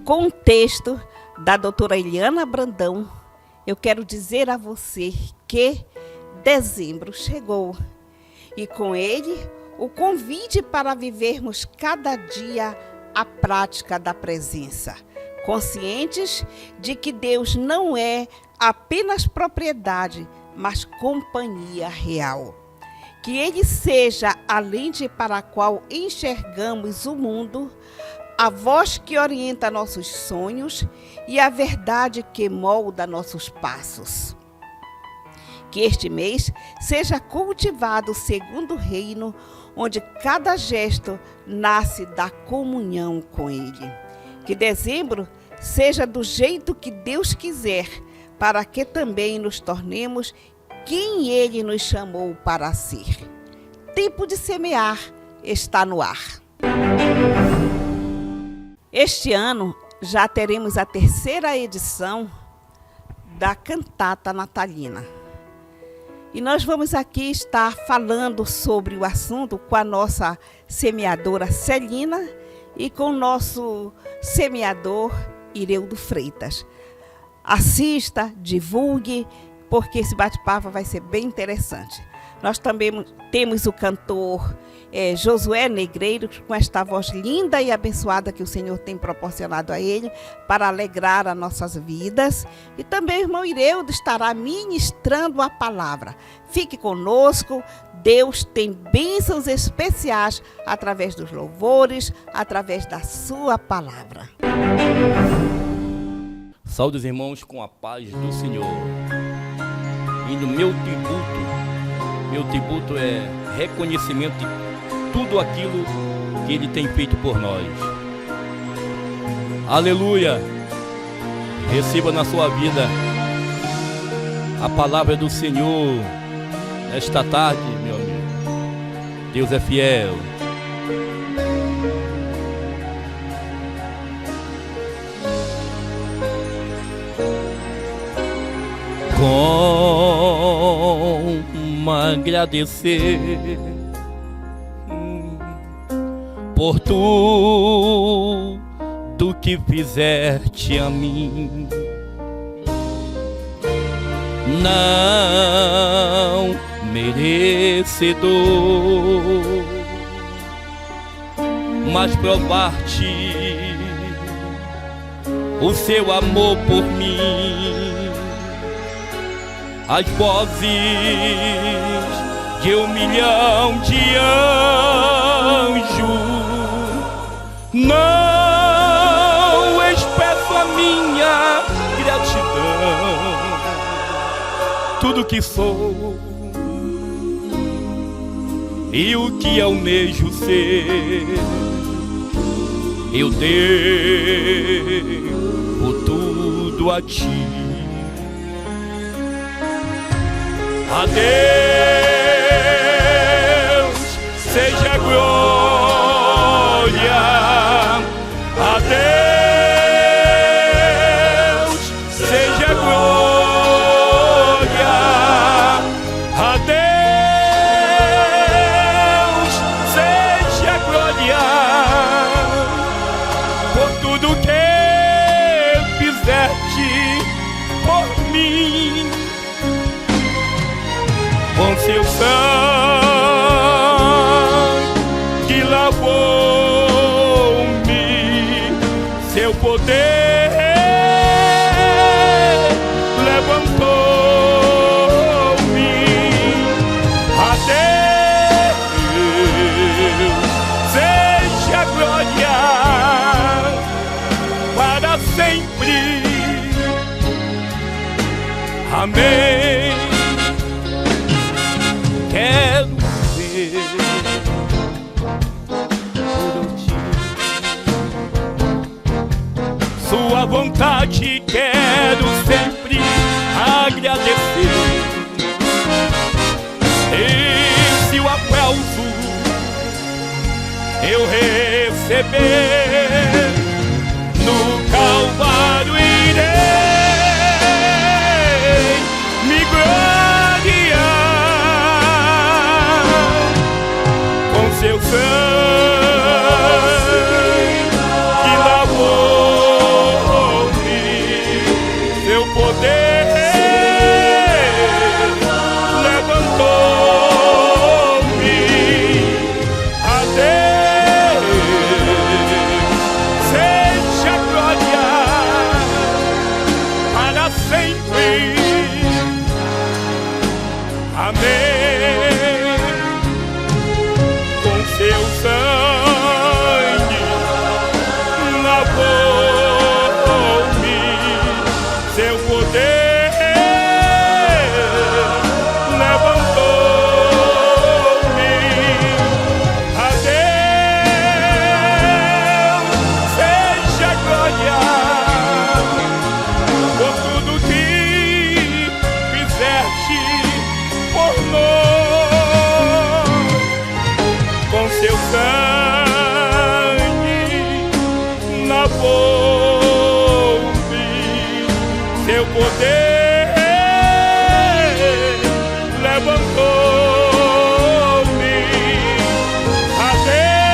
com o texto da doutora Eliana Brandão, eu quero dizer a você que dezembro chegou e com ele o convite para vivermos cada dia a prática da presença, conscientes de que Deus não é apenas propriedade, mas companhia real. Que Ele seja a lente para a qual enxergamos o mundo, a voz que orienta nossos sonhos e a verdade que molda nossos passos. Que este mês seja cultivado segundo o reino, onde cada gesto nasce da comunhão com Ele. Que dezembro seja do jeito que Deus quiser, para que também nos tornemos quem Ele nos chamou para ser. Tempo de semear está no ar. Este ano já teremos a 3ª edição da cantata natalina. E nós vamos aqui estar falando sobre o assunto com a nossa semeadora Celina e com o nosso semeador Ireudo Freitas. Assista, divulgue, porque esse bate-papo vai ser bem interessante. Nós também temos o cantor Josué Negreiro, com esta voz linda e abençoada que o Senhor tem proporcionado a ele para alegrar as nossas vidas. E também o irmão Ireudo estará ministrando a palavra. Fique conosco, Deus tem bênçãos especiais através dos louvores, através da sua palavra. Saúde os irmãos com a paz do Senhor. E no meu tributo é reconhecimento de tudo aquilo que Ele tem feito por nós. Aleluia! Receba na sua vida a palavra do Senhor esta tarde, meu amigo. Deus é fiel. Como agradecer por tudo que fizeste a mim. Não merecedor, mas provar-te o seu amor por mim. As vozes de 1 milhão de anjos não expresso a minha gratidão. Tudo que sou e o que almejo ser, eu devo tudo a ti. A Deus seja glória, a Deus seja glória, a Deus seja glória, por tudo que fizeste por mim. Com seu sangue que lavou-me, seu poder levantou-me. A Deus seja glória para sempre. Amém. Quero ver por ti, sua vontade quero sempre agradecer. Esse o aplauso eu receber no Calvário irei me gloriar com seu sangue que lavou lavou-me, seu poder levantou-me. A Deus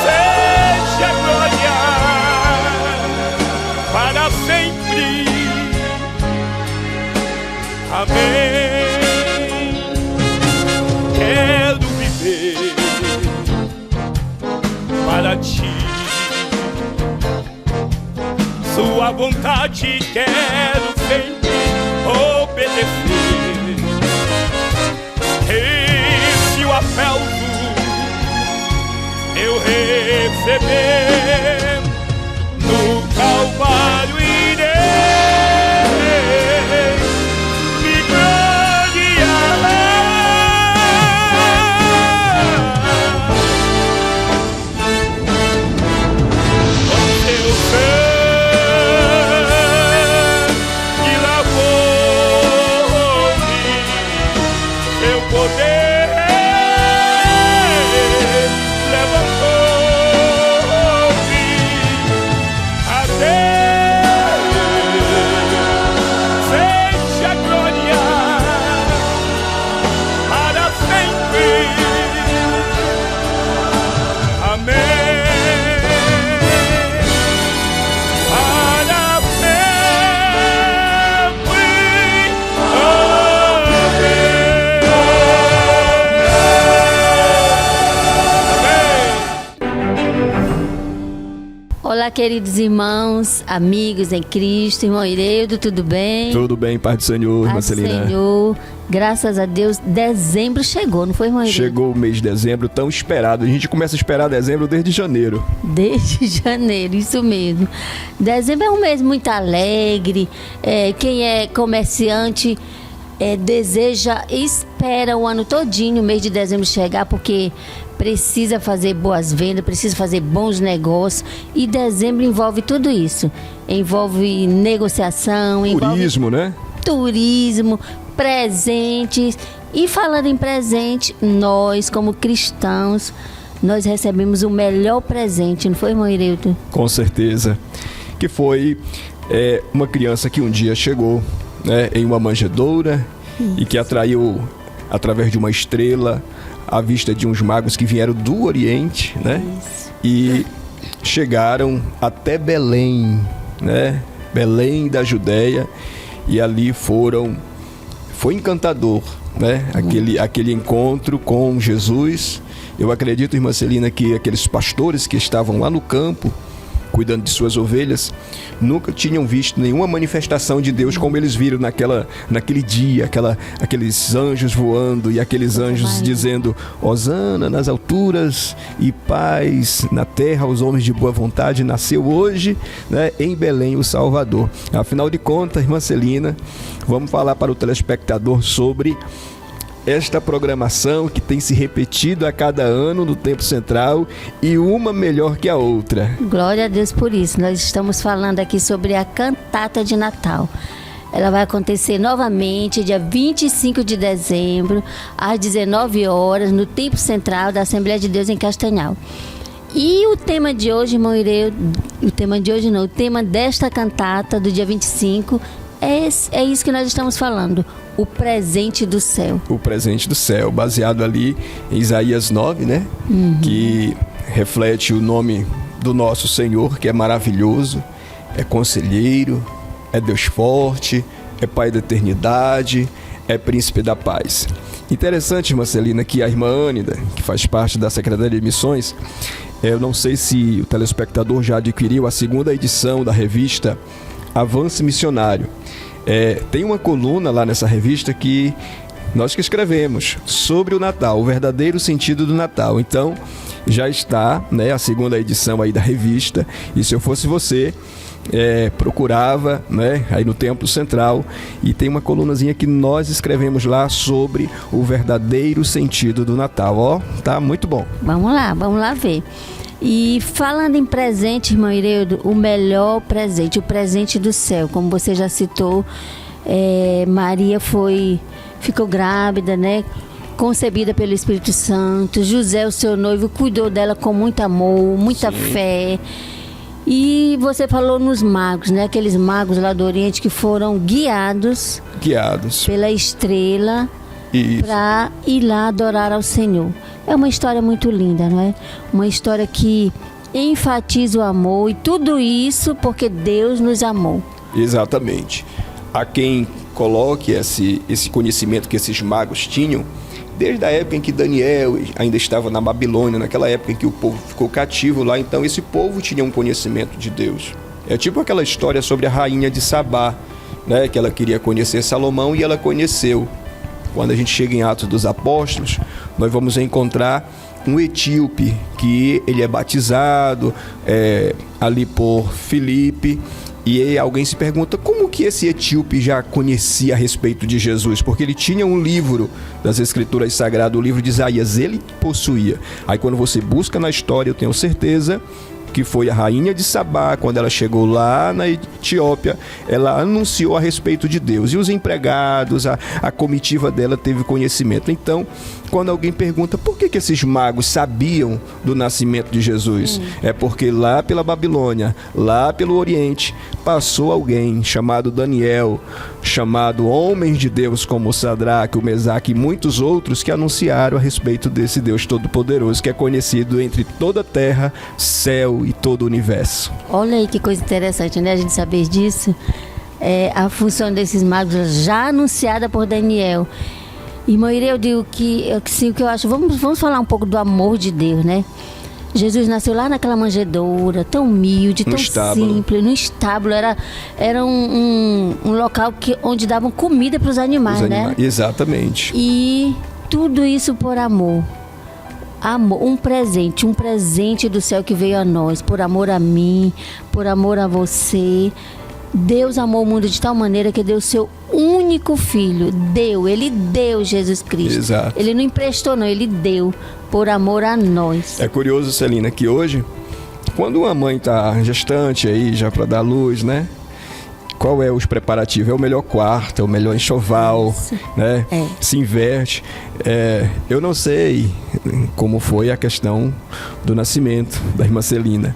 seja glória para sempre. Amém. Quero viver para ti, sua vontade quero sempre obedecer. Esse o aplauso eu receber no Calvário irei me gloriar. Com seu sangue lavou-me, seu poder levantou-me. A Deus seja glória para sempre. Amém. Para sempre. Olá, queridos irmãos, amigos em Cristo, irmão Ireildo, tudo bem? Tudo bem, Pai do Senhor, irmã Paz do Celina. Senhor, graças a Deus, dezembro chegou, não foi, irmão Ireildo? Chegou o mês de dezembro, tão esperado. A gente começa a esperar dezembro desde janeiro. Desde janeiro, isso mesmo. Dezembro é um mês muito alegre, quem é comerciante deseja, espera o ano todinho, o mês de dezembro chegar, porque precisa fazer boas vendas, precisa fazer bons negócios, e dezembro envolve tudo isso. Envolve negociação, Turismo, né? turismo, presentes. E falando em presente, nós como cristãos, nós recebemos o melhor presente, não foi, irmão Ireildo? Com certeza. Que foi uma criança que um dia chegou, né, em uma manjedoura. Isso. E que atraiu, através de uma estrela, a vista de uns magos que vieram do Oriente, né? Isso. E chegaram até Belém, né? Belém da Judéia, e ali foi encantador, né? Aquele encontro com Jesus. Eu acredito, irmã Celina, que aqueles pastores que estavam lá no campo, cuidando de suas ovelhas, nunca tinham visto nenhuma manifestação de Deus como eles viram naquele dia, aqueles anjos voando e aqueles anjos dizendo: Hosana nas alturas e paz na terra aos homens de boa vontade, nasceu hoje, né, em Belém o Salvador. Afinal de contas, irmã Celina, vamos falar para o telespectador sobre esta programação que tem se repetido a cada ano no Tempo Central, e uma melhor que a outra. Glória a Deus por isso. Nós estamos falando aqui sobre a cantata de Natal. Ela vai acontecer novamente dia 25 de dezembro, às 19 horas, no Tempo Central da Assembleia de Deus em Castanhal. E o tema de hoje, irmão Ireildo, o tema desta cantata do dia 25 é isso que nós estamos falando, o presente do céu. O presente do céu, baseado ali em Isaías 9, né? Que reflete o nome do nosso Senhor, que é maravilhoso, é conselheiro, é Deus forte, é Pai da eternidade, é Príncipe da paz. Interessante, irmã Celina, que a irmã Ânida, que faz parte da Secretaria de Missões, eu não sei se o telespectador já adquiriu a 2ª edição da revista Avance Missionário. Tem uma coluna lá nessa revista que nós que escrevemos sobre o Natal, o verdadeiro sentido do Natal. Então, já está, né, a 2ª edição aí da revista, e se eu fosse você, procurava, né, aí no Templo Central, e tem uma colunazinha que nós escrevemos lá sobre o verdadeiro sentido do Natal. Ó, tá muito bom. Vamos lá ver. E falando em presente, irmão Ireildo, o melhor presente, o presente do céu, como você já citou, Maria ficou grávida, né? concebida pelo Espírito Santo. José, o seu noivo, cuidou dela com muito amor, muita fé. E você falou nos magos, né? Aqueles magos lá do Oriente que foram guiados pela estrela para ir lá adorar ao Senhor. É uma história muito linda, não é? Uma história que enfatiza o amor, e tudo isso porque Deus nos amou. Exatamente. Há quem coloque esse conhecimento que esses magos tinham desde a época em que Daniel ainda estava na Babilônia, naquela época em que o povo ficou cativo lá. Então esse povo tinha um conhecimento de Deus. É tipo aquela história sobre a rainha de Sabá, né? Que ela queria conhecer Salomão e ela conheceu. Quando a gente chega em Atos dos Apóstolos, nós vamos encontrar um etíope que ele é batizado ali por Filipe. E aí alguém se pergunta como que esse etíope já conhecia a respeito de Jesus, porque ele tinha um livro das Escrituras Sagradas, o livro de Isaías, ele possuía. Aí quando você busca na história, eu tenho certeza que foi a rainha de Sabá, quando ela chegou lá na Etiópia, ela anunciou a respeito de Deus. E os empregados, a comitiva dela teve conhecimento. Então, quando alguém pergunta por que esses magos sabiam do nascimento de Jesus, é porque lá pela Babilônia, lá pelo Oriente, passou alguém chamado Daniel, chamado homens de Deus como Sadraque, o Mesaque e muitos outros que anunciaram a respeito desse Deus Todo-Poderoso, que é conhecido entre toda a terra, céu e todo o universo. Olha aí que coisa interessante, né? A gente saber disso. A função desses magos já anunciada por Daniel. Irmã Irê, eu digo que sim, o que eu acho, vamos falar um pouco do amor de Deus, né? Jesus nasceu lá naquela manjedoura, tão humilde, tão simples, no estábulo. Era um local onde davam comida para os animais, né? Exatamente. E tudo isso por amor. Amor, um presente do céu que veio a nós, por amor a mim, por amor a você. Deus amou o mundo de tal maneira que deu seu único filho. Ele deu Jesus Cristo. Exato. Ele não emprestou, não, ele deu por amor a nós. É curioso, Celina, que hoje, quando uma mãe está gestante aí, já para dar luz, né? Qual é os preparativos? É o melhor quarto, é o melhor enxoval, né? Se inverte. Eu não sei como foi a questão do nascimento da irmã Celina.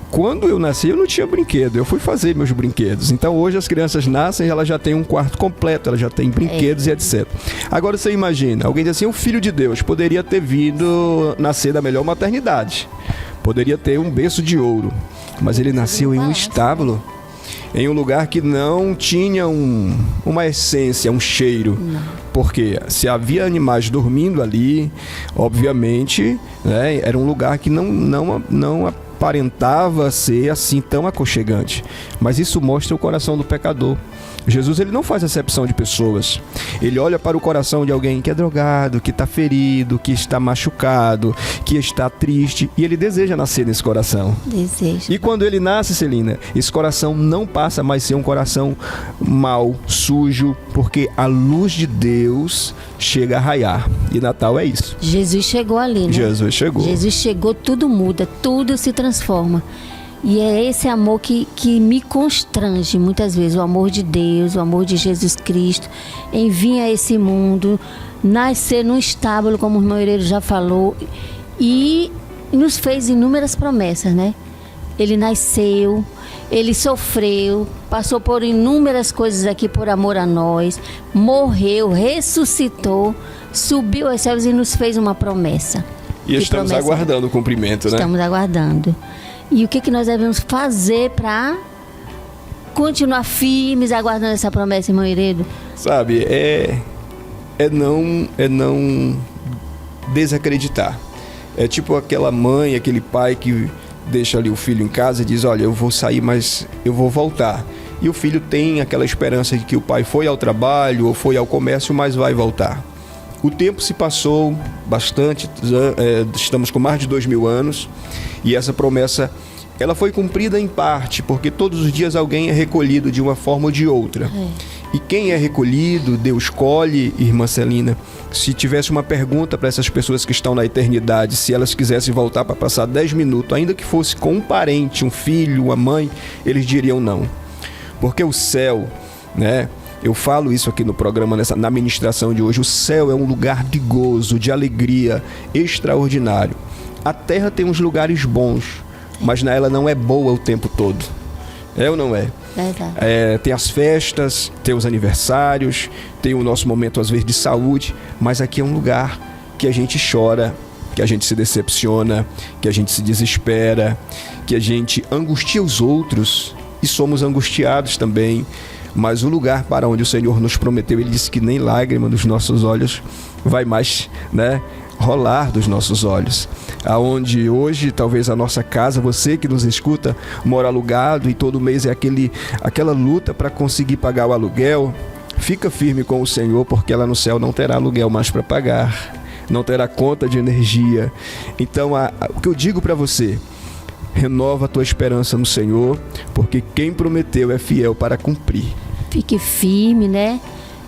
Quando eu nasci, eu não tinha brinquedo, eu fui fazer meus brinquedos. Então hoje as crianças nascem, elas já têm um quarto completo, elas já têm brinquedos e etc. Agora você imagina, alguém diz assim, o filho de Deus poderia ter vindo nascer da melhor maternidade, poderia ter um berço de ouro, mas ele nasceu em um estábulo, em um lugar que não tinha uma essência, um cheiro. Não. Porque se havia animais dormindo ali, obviamente, né, era um lugar que não aparentava ser assim tão aconchegante. Mas isso mostra o coração do pecador. Jesus, ele não faz acepção de pessoas. Ele olha para o coração de alguém que é drogado, que está ferido, que está machucado, que está triste, e ele deseja nascer nesse coração. Deseja. E quando ele nasce, Celina, esse coração não passa mais a ser um coração mau, sujo, porque a luz de Deus chega a raiar. E Natal é isso. Jesus chegou ali, né? Jesus chegou, tudo muda, tudo se transforma. E é esse amor que me constrange muitas vezes, o amor de Deus, o amor de Jesus Cristo, em vir a esse mundo, nascer num estábulo, como o irmão Ireiro já falou, e nos fez inúmeras promessas, né? Ele nasceu, ele sofreu, passou por inúmeras coisas aqui por amor a nós, morreu, ressuscitou, subiu aos céus e nos fez uma promessa. E estamos aguardando o cumprimento, né? Estamos aguardando. E o que nós devemos fazer para continuar firmes aguardando essa promessa, irmão Iredo? Sabe, é não desacreditar. É tipo aquela mãe, aquele pai que deixa ali o filho em casa e diz, olha, eu vou sair, mas eu vou voltar. E o filho tem aquela esperança de que o pai foi ao trabalho ou foi ao comércio, mas vai voltar. O tempo se passou bastante, estamos com mais de 2000 anos e essa promessa ela foi cumprida em parte, porque todos os dias alguém é recolhido de uma forma ou de outra. E quem é recolhido, Deus colhe, irmã Celina. Se tivesse uma pergunta para essas pessoas que estão na eternidade, se elas quisessem voltar para passar 10 minutos, ainda que fosse com um parente, um filho, uma mãe, eles diriam não. Porque o céu, né? Eu falo isso aqui no programa, na ministração de hoje. O céu é um lugar de gozo, de alegria extraordinário. A terra tem uns lugares bons, mas ela não é boa o tempo todo. É ou não é? Tem as festas, tem os aniversários, tem o nosso momento às vezes de saúde, mas aqui é um lugar que a gente chora, que a gente se decepciona, que a gente se desespera, que a gente angustia os outros e somos angustiados também. Mas o lugar para onde o Senhor nos prometeu, Ele disse que nem lágrima dos nossos olhos vai mais, rolar dos nossos olhos. Aonde hoje, talvez a nossa casa, você que nos escuta, mora alugado e todo mês é aquela luta para conseguir pagar o aluguel. Fica firme com o Senhor, porque lá no céu não terá aluguel mais para pagar, não terá conta de energia. Então, o que eu digo para você, renova a tua esperança no Senhor, porque quem prometeu é fiel para cumprir. Fique firme,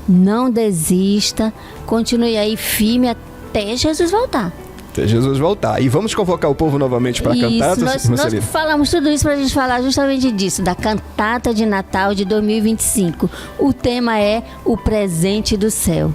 Não desista, continue aí firme até Jesus voltar. Até Jesus voltar. E vamos convocar o povo novamente para a cantata? Nós falamos tudo isso para a gente falar justamente disso, da cantata de Natal de 2025. O tema é o presente do céu.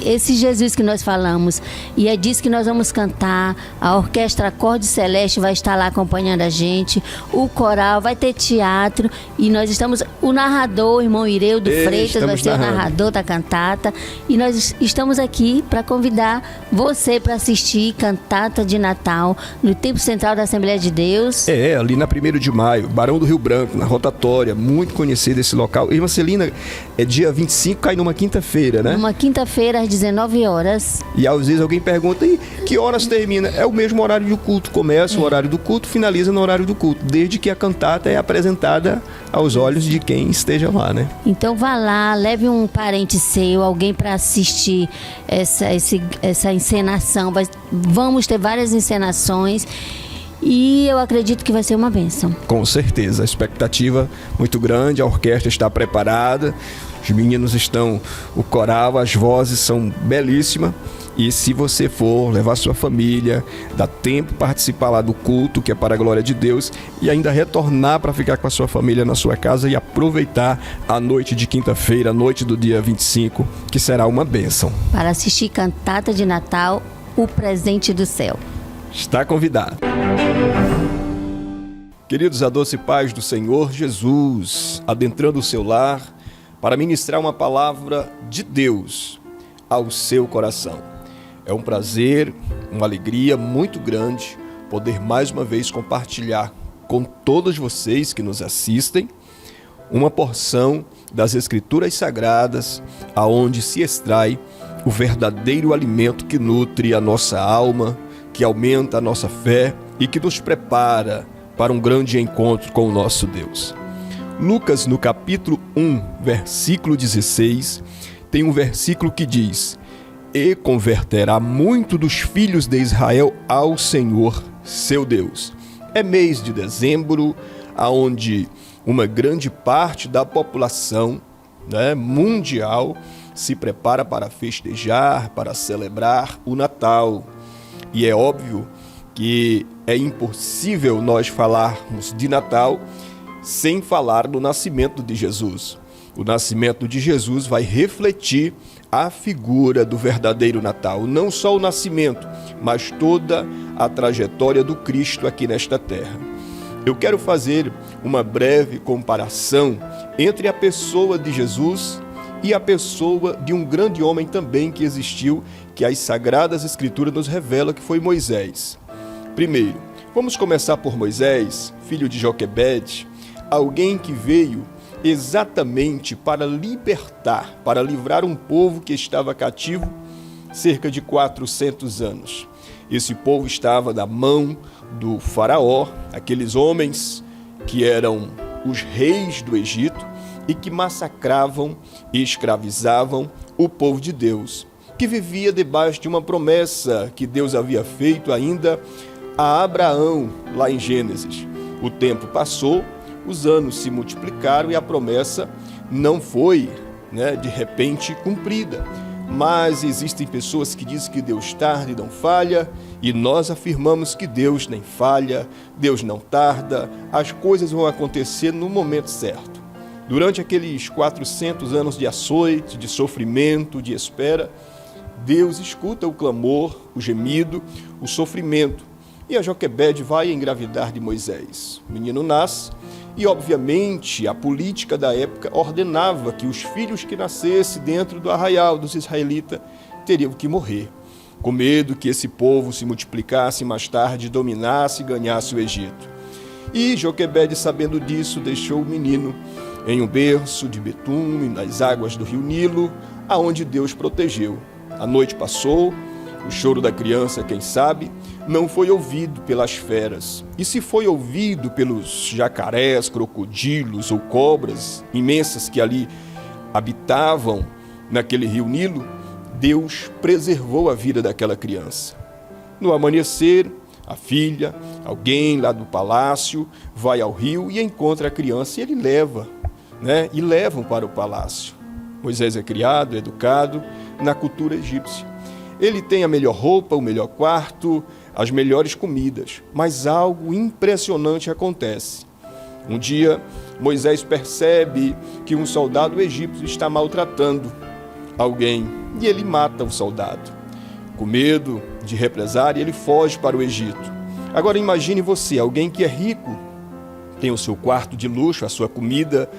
Esse Jesus que nós falamos, e é disso que nós vamos cantar. A orquestra Acorde Celeste vai estar lá acompanhando a gente, o coral, vai ter teatro, e nós estamos, o narrador, o irmão Ireudo Freitas vai ser o narrador da cantata, e nós estamos aqui para convidar você para assistir cantata de Natal no Templo Central da Assembleia de Deus. Ali na 1º de maio, Barão do Rio Branco, na rotatória, muito conhecido esse local. Irmã Celina, é dia 25, cai numa quinta-feira, né? Uma quinta-feira às 19 horas. E às vezes alguém pergunta, e que horas termina? É o mesmo horário do culto. Começa o horário do culto, finaliza no horário do culto, desde que a cantata é apresentada aos olhos de quem esteja lá, Então vá lá, leve um parente seu, alguém para assistir essa encenação. Vamos ter várias encenações. E eu acredito que vai ser uma bênção. Com certeza, a expectativa muito grande, a orquestra está preparada, os meninos estão, o coral, as vozes são belíssimas. E se você for levar sua família, dá tempo participar lá do culto, que é para a glória de Deus, e ainda retornar para ficar com a sua família na sua casa e aproveitar a noite de quinta-feira, a noite do dia 25, que será uma bênção. Para assistir cantata de Natal, o presente do céu. Está convidado. Queridos, a doce paz do Senhor Jesus, adentrando o seu lar para ministrar uma palavra de Deus ao seu coração. É um prazer, uma alegria muito grande poder mais uma vez compartilhar com todos vocês que nos assistem uma porção das Escrituras Sagradas, aonde se extrai o verdadeiro alimento que nutre a nossa alma, que aumenta a nossa fé e que nos prepara para um grande encontro com o nosso Deus. Lucas, no capítulo 1, versículo 16, tem um versículo que diz: "E converterá muito dos filhos de Israel ao Senhor, seu Deus." É mês de dezembro, onde uma grande parte da população mundial se prepara para festejar, para celebrar o Natal. E é óbvio que é impossível nós falarmos de Natal sem falar do nascimento de Jesus. O nascimento de Jesus vai refletir a figura do verdadeiro Natal. Não só o nascimento, mas toda a trajetória do Cristo aqui nesta terra. Eu quero fazer uma breve comparação entre a pessoa de Jesus e a pessoa de um grande homem também que existiu, que as Sagradas Escrituras nos revelam, que foi Moisés. Primeiro, vamos começar por Moisés, filho de Joquebede, alguém que veio exatamente para libertar, para livrar um povo que estava cativo cerca de 400 anos. Esse povo estava na mão do faraó, aqueles homens que eram os reis do Egito e que massacravam e escravizavam o povo de Deus, que vivia debaixo de uma promessa que Deus havia feito ainda a Abraão, lá em Gênesis. O tempo passou, os anos se multiplicaram e a promessa não foi, de repente, cumprida. Mas existem pessoas que dizem que Deus tarda e não falha, e nós afirmamos que Deus nem falha, Deus não tarda, as coisas vão acontecer no momento certo. Durante aqueles 400 anos de açoite, de sofrimento, de espera, Deus escuta o clamor, o gemido, o sofrimento. E a Joquebede vai engravidar de Moisés. O menino nasce e, obviamente, a política da época ordenava que os filhos que nascessem dentro do arraial dos israelitas teriam que morrer, com medo que esse povo se multiplicasse mais tarde, dominasse e ganhasse o Egito. E Joquebede, sabendo disso, deixou o menino em um berço de betume, nas águas do rio Nilo, aonde Deus protegeu. A noite passou, o choro da criança, quem sabe, não foi ouvido pelas feras. E se foi ouvido pelos jacarés, crocodilos ou cobras imensas que ali habitavam naquele rio Nilo, Deus preservou a vida daquela criança. No amanhecer, a filha, alguém lá do palácio, vai ao rio e encontra a criança e ele leva, e levam para o palácio. Moisés é criado, educado na cultura egípcia. Ele tem a melhor roupa, o melhor quarto, as melhores comidas, mas algo impressionante acontece. Um dia, Moisés percebe que um soldado egípcio está maltratando alguém e ele mata o soldado. Com medo de represária, ele foge para o Egito. Agora imagine você, alguém que é rico, tem o seu quarto de luxo, a sua comida,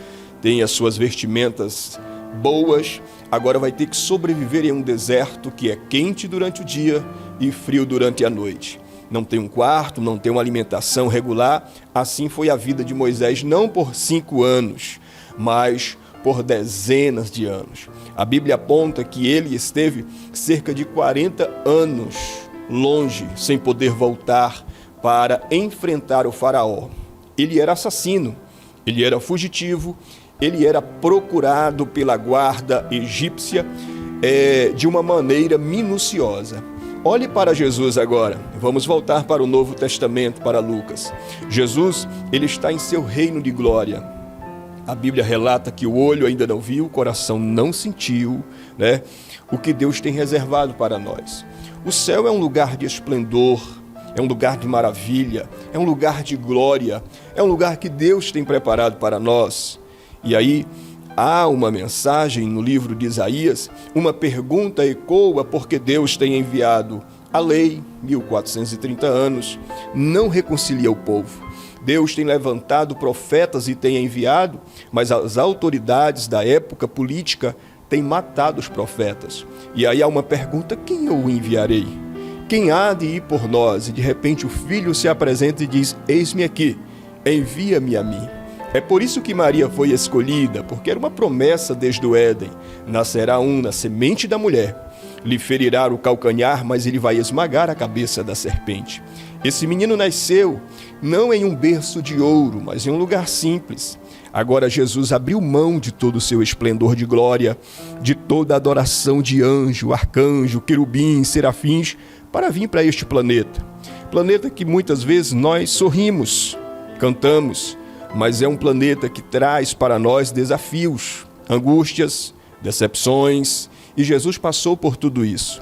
tem as suas vestimentas boas, agora vai ter que sobreviver em um deserto que é quente durante o dia e frio durante a noite. Não tem um quarto, não tem uma alimentação regular. Assim foi a vida de Moisés, não por 5 anos, mas por dezenas de anos. A Bíblia aponta que ele esteve cerca de 40 anos longe, sem poder voltar para enfrentar o faraó. Ele era assassino, ele era fugitivo, ele era procurado pela guarda egípcia de uma maneira minuciosa. Olhe para Jesus agora. Vamos voltar para o Novo Testamento, para Lucas. Jesus, ele está em seu reino de glória. A Bíblia relata que o olho ainda não viu, o coração não sentiu, o que Deus tem reservado para nós. O céu é um lugar de esplendor, é um lugar de maravilha, é um lugar de glória, é um lugar que Deus tem preparado para nós. E aí há uma mensagem no livro de Isaías, uma pergunta ecoa porque Deus tem enviado a lei, 1430 anos, não reconcilia o povo. Deus tem levantado profetas e tem enviado, mas as autoridades da época política têm matado os profetas. E aí há uma pergunta, quem eu enviarei? Quem há de ir por nós? E de repente o filho se apresenta e diz, eis-me aqui, envia-me a mim. É por isso que Maria foi escolhida, porque era uma promessa desde o Éden. Nascerá um na semente da mulher, lhe ferirá o calcanhar, mas ele vai esmagar a cabeça da serpente. Esse menino nasceu não em um berço de ouro, mas em um lugar simples. Agora Jesus abriu mão de todo o seu esplendor de glória, de toda a adoração de anjo, arcanjo, querubim, serafins, para vir para este planeta. Planeta que muitas vezes nós sorrimos, cantamos, mas é um planeta que traz para nós desafios, angústias, decepções, e Jesus passou por tudo isso.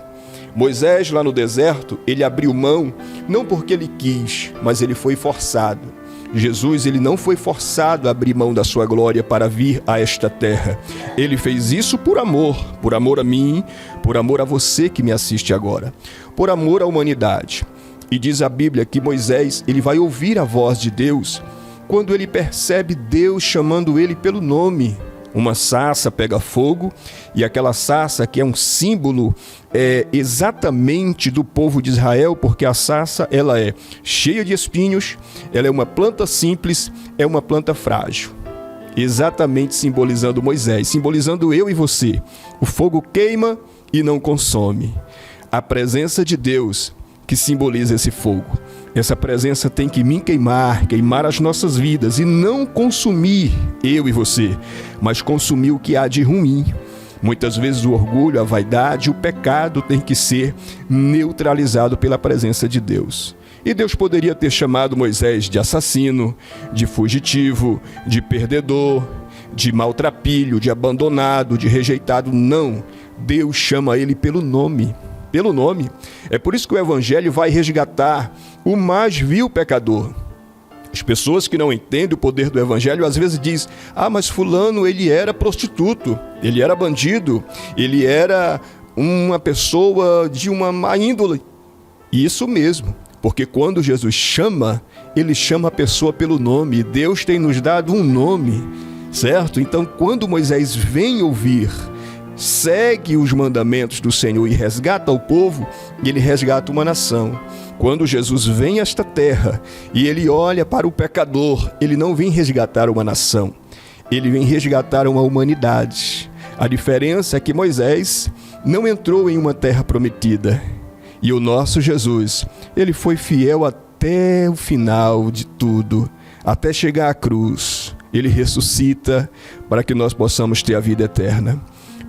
Moisés, lá no deserto, ele abriu mão, não porque ele quis, mas ele foi forçado. Jesus, ele não foi forçado a abrir mão da sua glória para vir a esta terra. Ele fez isso por amor a mim, por amor a você que me assiste agora, por amor à humanidade. E diz a Bíblia que Moisés, ele vai ouvir a voz de Deus quando ele percebe Deus chamando ele pelo nome. Uma sarça pega fogo e aquela sarça que é um símbolo exatamente do povo de Israel, porque a sarça ela é cheia de espinhos, ela é uma planta simples, é uma planta frágil. Exatamente simbolizando Moisés, simbolizando eu e você. O fogo queima e não consome. A presença de Deus que simboliza esse fogo. Essa presença tem que me queimar as nossas vidas e não consumir eu e você, mas consumir o que há de ruim. Muitas vezes o orgulho, a vaidade, o pecado tem que ser neutralizado pela presença de Deus. E Deus poderia ter chamado Moisés de assassino, de fugitivo, de perdedor, de maltrapilho, de abandonado, de rejeitado. Não, Deus chama ele pelo nome. Pelo nome. É por isso que o Evangelho vai resgatar o mais vil pecador. As pessoas que não entendem o poder do evangelho às vezes dizem: ah, mas fulano, ele era prostituto, ele era bandido, ele era uma pessoa de uma má índole. Isso mesmo, porque quando Jesus chama, ele chama a pessoa pelo nome. Deus tem nos dado um nome, certo? Então, quando Moisés vem ouvir, segue os mandamentos do Senhor e resgata o povo, ele resgata uma nação. Quando Jesus vem a esta terra e ele olha para o pecador, ele não vem resgatar uma nação, ele vem resgatar uma humanidade. A diferença é que Moisés não entrou em uma terra prometida. E o nosso Jesus, ele foi fiel até o final de tudo, até chegar à cruz. Ele ressuscita para que nós possamos ter a vida eterna.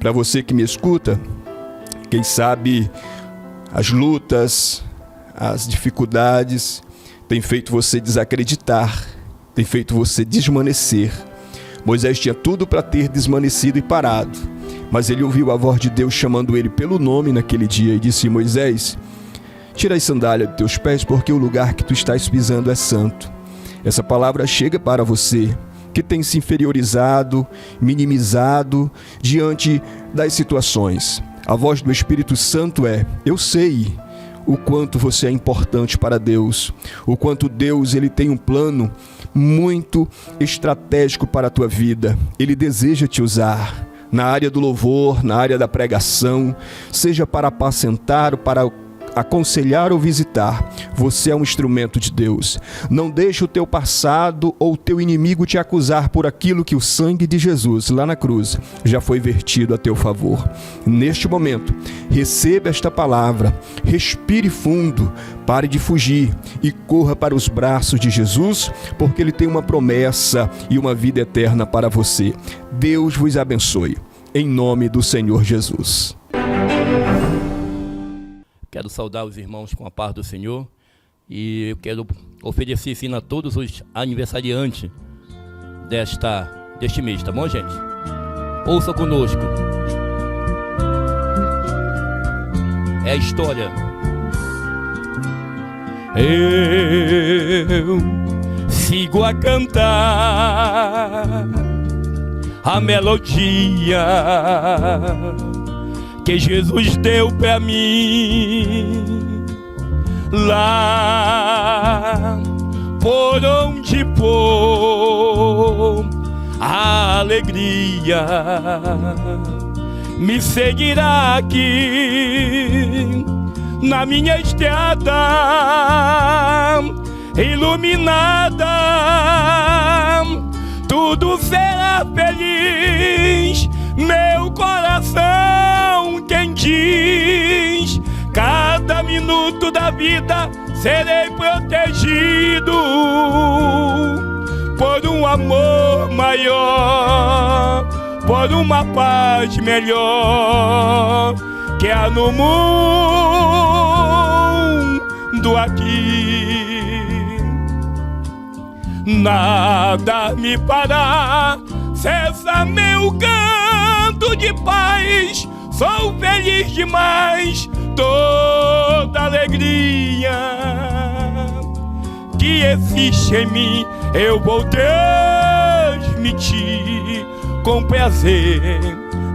Para você que me escuta, quem sabe as lutas, as dificuldades têm feito você desacreditar, têm feito você desmanecer. Moisés tinha tudo para ter desmanecido e parado, mas ele ouviu a voz de Deus chamando ele pelo nome naquele dia e disse: Moisés, tira as sandálias de teus pés, porque o lugar que tu estás pisando é santo. Essa palavra chega para você que tem se inferiorizado, minimizado diante das situações. A voz do Espírito Santo é: eu sei o quanto você é importante para Deus, o quanto Deus ele tem um plano muito estratégico para a tua vida. Ele deseja te usar na área do louvor, na área da pregação, seja para apacentar ou para aconselhar ou visitar. Você é um instrumento de Deus. Não deixe o teu passado ou o teu inimigo te acusar por aquilo que o sangue de Jesus lá na cruz já foi vertido a teu favor. Neste momento, receba esta palavra, respire fundo, pare de fugir e corra para os braços de Jesus, porque Ele tem uma promessa e uma vida eterna para você. Deus vos abençoe, em nome do Senhor Jesus. Quero saudar os irmãos com a paz do Senhor e eu quero oferecer sim a todos os aniversariantes deste mês, tá bom, gente? Ouça conosco. É a história. Eu sigo a cantar a melodia que Jesus deu pra mim, lá por onde for a alegria me seguirá aqui na minha estrada iluminada, tudo será feliz, meu coração quem diz, cada minuto da vida serei protegido por um amor maior, por uma paz melhor que há no mundo aqui. Nada me parar, cessa meu canto de paz, sou feliz demais, toda alegria que existe em mim eu vou transmitir com prazer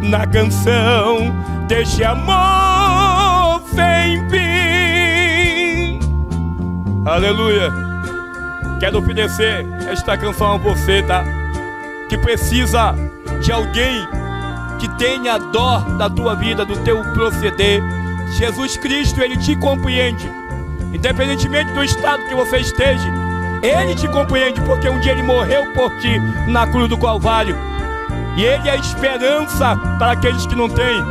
na canção deste amor sem fim. Aleluia. Quero oferecer esta canção a você, tá? Que precisa de alguém que tenha dó da tua vida, do teu proceder. Jesus Cristo, Ele te compreende. Independentemente do estado que você esteja, Ele te compreende, porque um dia Ele morreu por ti na cruz do Calvário. E Ele é a esperança para aqueles que não têm.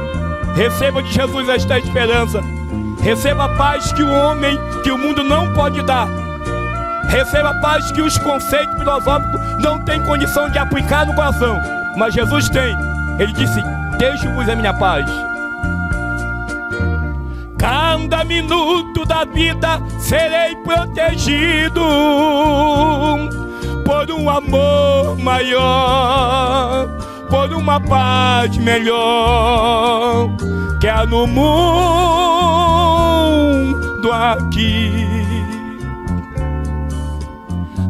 Receba de Jesus esta esperança. Receba a paz que o homem, que o mundo não pode dar. Receba a paz que os conceitos filosóficos não têm condição de aplicar no coração, mas Jesus tem. Ele disse: deixe-vos a minha paz. Cada minuto da vida serei protegido por um amor maior, por uma paz melhor que há no mundo aqui.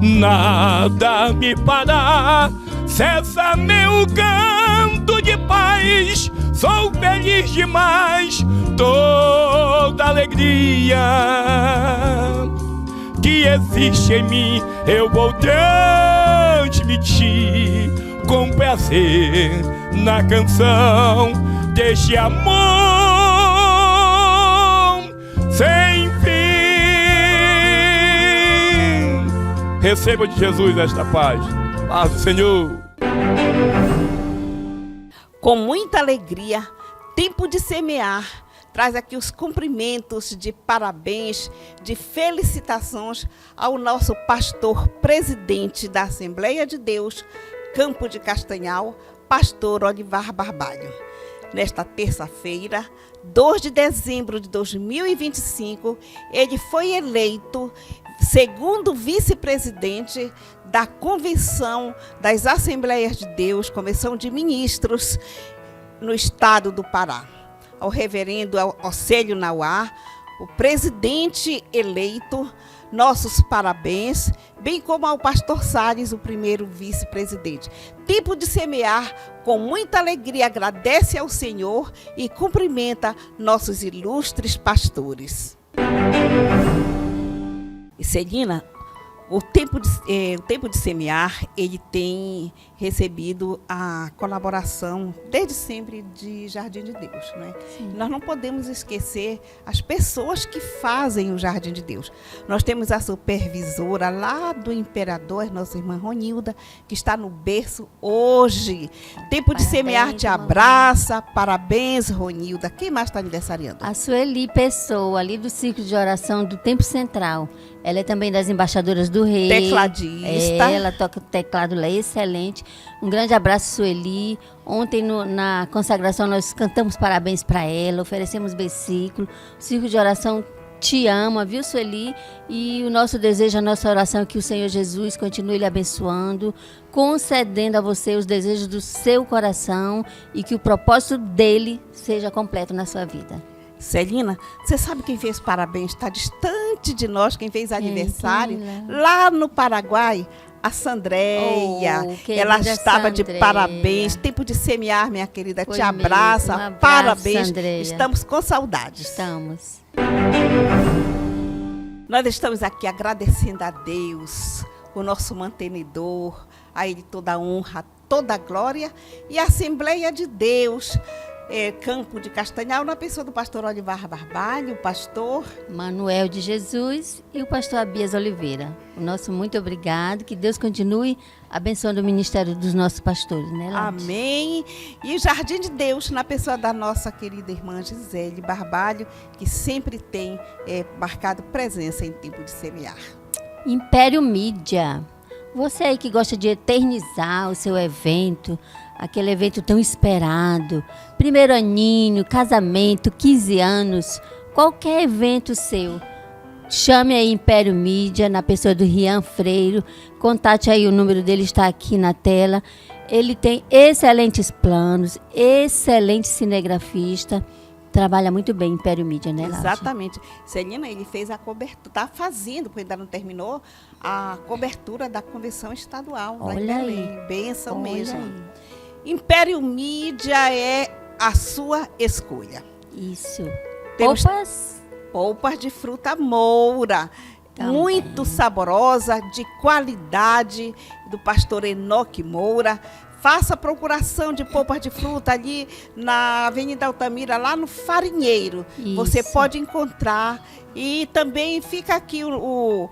nada me parar. Cessa meu canto de paz, sou feliz demais, toda alegria que existe em mim eu vou transmitir com prazer na canção deste amor sem fim. Receba de Jesus esta paz. Paz do Senhor. Com muita alegria, tempo de semear, traz aqui os cumprimentos de parabéns, de felicitações ao nosso pastor presidente da Assembleia de Deus, Campo de Castanhal, pastor Olivar Barbalho. Nesta terça-feira, 2 de dezembro de 2025, ele foi eleito segundo vice-presidente da Convenção das Assembleias de Deus, Convenção de Ministros, no estado do Pará. Ao reverendo Océlio Nauá, o presidente eleito, nossos parabéns, bem como ao pastor Salles, o primeiro vice-presidente. Tempo de semear, com muita alegria, agradece ao Senhor e cumprimenta nossos ilustres pastores. E Celina, o tempo de semear, ele tem recebido a colaboração desde sempre de Jardim de Deus, né? Nós não podemos esquecer as pessoas que fazem o Jardim de Deus. Nós temos a supervisora lá do Imperador, nossa irmã Ronilda, que está no berço hoje. Tempo de semear te abraça. Parabéns, Ronilda. Quem mais está aniversariando? A Sueli Pessoa, ali do Círculo de Oração do Tempo Central. Ela é também das embaixadoras do Rei. Tecladista. Ela toca o teclado lá, excelente. Um grande abraço, Sueli. Ontem, na consagração, nós cantamos parabéns para ela, oferecemos versículo. O Círculo de Oração te ama, viu, Sueli? E o nosso desejo, a nossa oração é que o Senhor Jesus continue lhe abençoando, concedendo a você os desejos do seu coração e que o propósito dele seja completo na sua vida. Celina, você sabe quem fez parabéns? Está distante de nós, quem fez aniversário, lá no Paraguai, a Sandreia. Ela estava de parabéns. Tempo de semear, minha querida. Te abraça. Um abraço, parabéns. Sandreia. Estamos com saudades. Estamos. Nós estamos aqui agradecendo a Deus, o nosso mantenedor, a Ele toda a honra, toda a glória, e a Assembleia de Deus, Campo de Castanhal, na pessoa do pastor Olivar Barbalho, o pastor Manuel de Jesus e o pastor Abias Oliveira. O nosso muito obrigado, que Deus continue abençoando o ministério dos nossos pastores, né, Lante? Amém. E o Jardim de Deus, na pessoa da nossa querida irmã Gisele Barbalho, que sempre tem marcado presença em tempo de semear. Império Mídia. Você aí que gosta de eternizar o seu evento, aquele evento tão esperado, primeiro aninho, casamento, 15 anos, qualquer evento seu, chame aí Império Mídia, na pessoa do Rian Freire, contate aí, o número dele está aqui na tela. Ele tem excelentes planos, excelente cinegrafista, trabalha muito bem Império Mídia, né, Láudia? Exatamente. Celina, ele fez a cobertura, está fazendo, porque ainda não terminou, a cobertura da convenção estadual lá em Belém. Bênção mesmo. Aí. Império Mídia é a sua escolha. Isso. Temos polpas de fruta moura. Também. Muito saborosa, de qualidade, do pastor Enoque Moura. Faça procuração de polpas de fruta ali na Avenida Altamira, lá no Farinheiro. Isso. Você pode encontrar. E também fica aqui o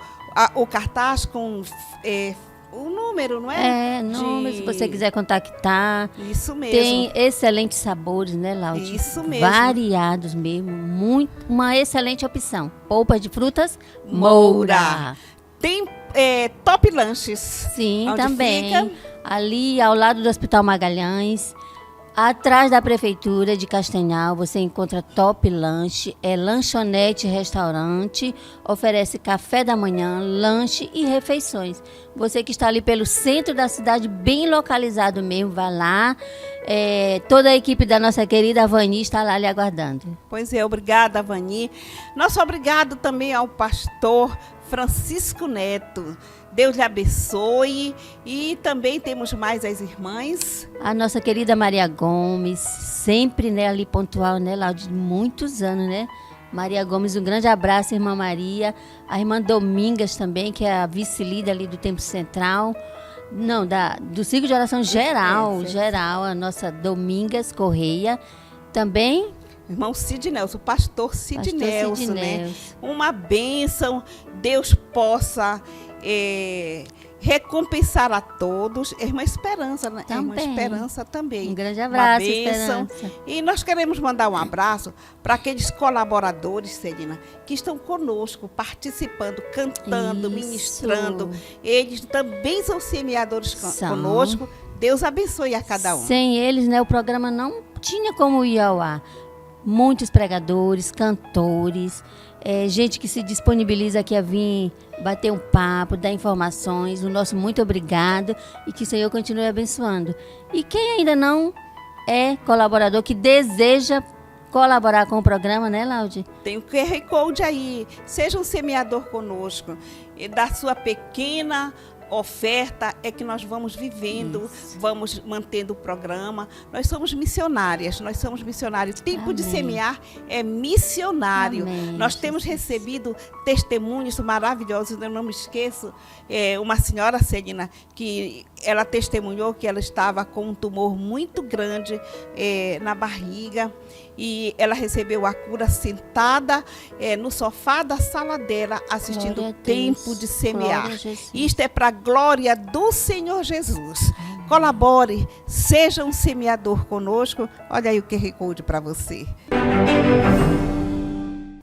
cartaz com o número, não é? Número, se você quiser contactar. Isso mesmo. Tem excelentes sabores, né, Láudia? Isso mesmo. Variados mesmo. Uma excelente opção. Polpas de frutas Moura. Tem Top Lanches. Sim, também. Fica? Ali ao lado do Hospital Magalhães, atrás da Prefeitura de Castanhal, você encontra Top Lanche, lanchonete, restaurante, oferece café da manhã, lanche e refeições. Você que está ali pelo centro da cidade, bem localizado mesmo, vá lá. Toda a equipe da nossa querida Vani está lá lhe aguardando. Pois é, obrigada, Vani. Nosso obrigado também ao pastor Francisco Neto, Deus lhe abençoe. E também temos mais as irmãs. A nossa querida Maria Gomes, sempre, né, ali pontual, né, lá de muitos anos, né? Maria Gomes, um grande abraço, irmã Maria. A irmã Domingas também, que é a vice-líder ali do Templo Central. Não, do ciclo de oração geral, a nossa Domingas Correia. Também... Irmão Cid Nelson, o pastor Cid Nelson, né? Uma bênção, Deus possa recompensar a todos. Irmã Esperança, né? Irmã Esperança também. Um grande abraço, uma bênção. Esperança. E nós queremos mandar um abraço para aqueles colaboradores, Celina, que estão conosco, participando, cantando, ministrando. Eles também são semeadores conosco. Deus abençoe a cada um. Sem eles, né, o programa não tinha como ir ao ar. Muitos pregadores, cantores, gente que se disponibiliza aqui a vir bater um papo, dar informações. O nosso muito obrigado e que o Senhor continue abençoando. E quem ainda não é colaborador, que deseja colaborar com o programa, né, Laude? Tem o QR Code aí. Seja um semeador conosco. E da sua pequena oferta é que nós vamos vivendo, vamos mantendo o programa. Nós somos missionários. Tempo de semear é missionário. Amém, nós temos recebido testemunhos maravilhosos. Eu não me esqueço, uma senhora, Celina, que ela testemunhou que ela estava com um tumor muito grande na barriga, e ela recebeu a cura sentada no sofá da sala dela, assistindo o Tempo de Semear. Isto é para a glória do Senhor Jesus. Colabore, seja um semeador conosco. Olha aí o QR Code para você.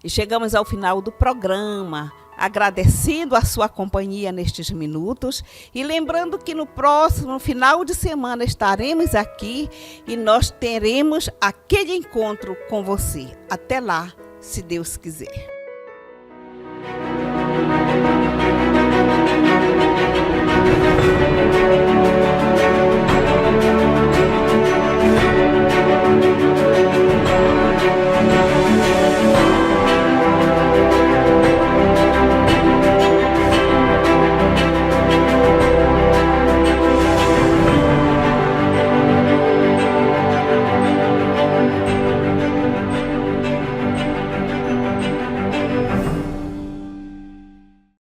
E chegamos ao final do programa, agradecendo a sua companhia nestes minutos e lembrando que no próximo final de semana estaremos aqui e nós teremos aquele encontro com você. Até lá, se Deus quiser.